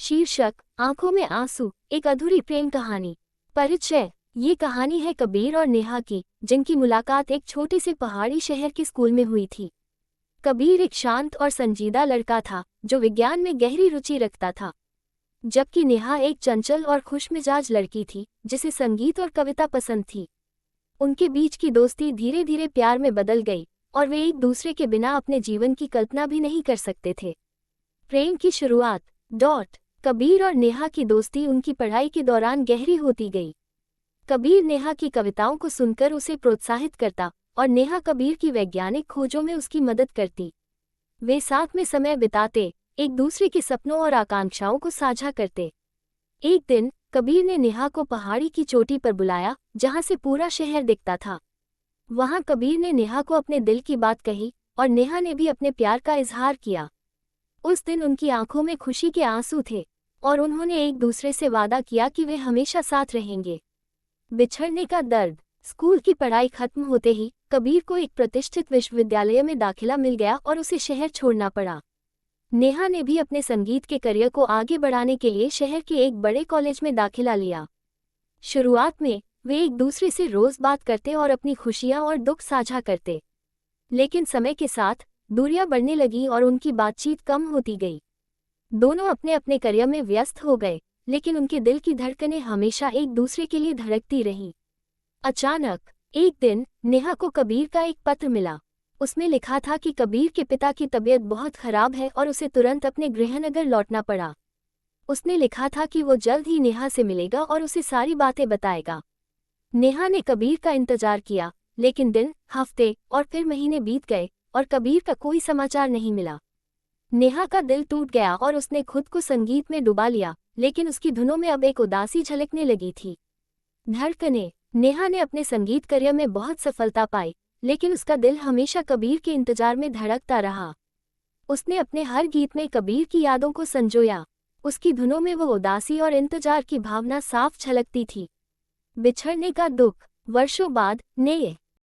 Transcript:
शीर्षक आंखों में आंसू, एक अधूरी प्रेम कहानी। परिचय। ये कहानी है कबीर और नेहा की, जिनकी मुलाकात एक छोटे से पहाड़ी शहर के स्कूल में हुई थी। कबीर एक शांत और संजीदा लड़का था जो विज्ञान में गहरी रुचि रखता था, जबकि नेहा एक चंचल और खुशमिजाज लड़की थी जिसे संगीत और कविता पसंद थी। उनके बीच की दोस्ती धीरे धीरे प्यार में बदल गई और वे एक दूसरे के बिना अपने जीवन की कल्पना भी नहीं कर सकते थे। प्रेम की शुरुआत। कबीर और नेहा की दोस्ती उनकी पढ़ाई के दौरान गहरी होती गई। कबीर नेहा की कविताओं को सुनकर उसे प्रोत्साहित करता और नेहा कबीर की वैज्ञानिक खोजों में उसकी मदद करती। वे साथ में समय बिताते, एक दूसरे के सपनों और आकांक्षाओं को साझा करते। एक दिन कबीर ने नेहा को पहाड़ी की चोटी पर बुलाया, जहां से पूरा शहर दिखता था। वहां कबीर ने नेहा को अपने दिल की बात कही और नेहा ने भी अपने प्यार का इजहार किया। उस दिन उनकी आंखों में खुशी के आंसू थे और उन्होंने एक दूसरे से वादा किया कि वे हमेशा साथ रहेंगे। बिछड़ने का दर्द। स्कूल की पढ़ाई खत्म होते ही कबीर को एक प्रतिष्ठित विश्वविद्यालय में दाखिला मिल गया और उसे शहर छोड़ना पड़ा। नेहा ने भी अपने संगीत के करियर को आगे बढ़ाने के लिए शहर के एक बड़े कॉलेज में दाखिला लिया। शुरुआत में वे एक दूसरे से रोज बात करते और अपनी खुशियां और दुख साझा करते, लेकिन समय के साथ दूरियां बढ़ने लगी और उनकी बातचीत कम होती गई। दोनों अपने अपने करियर में व्यस्त हो गए, लेकिन उनके दिल की धड़कनें हमेशा एक दूसरे के लिए धड़कती रहीं। अचानक एक दिन नेहा को कबीर का एक पत्र मिला। उसमें लिखा था कि कबीर के पिता की तबीयत बहुत खराब है और उसे तुरंत अपने गृहनगर लौटना पड़ा। उसने लिखा था कि वो जल्द ही नेहा से मिलेगा और उसे सारी बातें बताएगा। नेहा ने कबीर का इंतजार किया, लेकिन दिन, हफ्ते और फिर महीने बीत गए और कबीर का कोई समाचार नहीं मिला। नेहा का दिल टूट गया और उसने खुद को संगीत में डुबा लिया, लेकिन उसकी धुनों में अब एक उदासी झलकने लगी थी। धड़कने। नेहा ने अपने संगीत करियर में बहुत सफलता पाई, लेकिन उसका दिल हमेशा कबीर के इंतजार में धड़कता रहा। उसने अपने हर गीत में कबीर की यादों को संजोया। उसकी धुनों में वो उदासी और इंतजार की भावना साफ झलकती थी। बिछड़ने का दुख। वर्षों बाद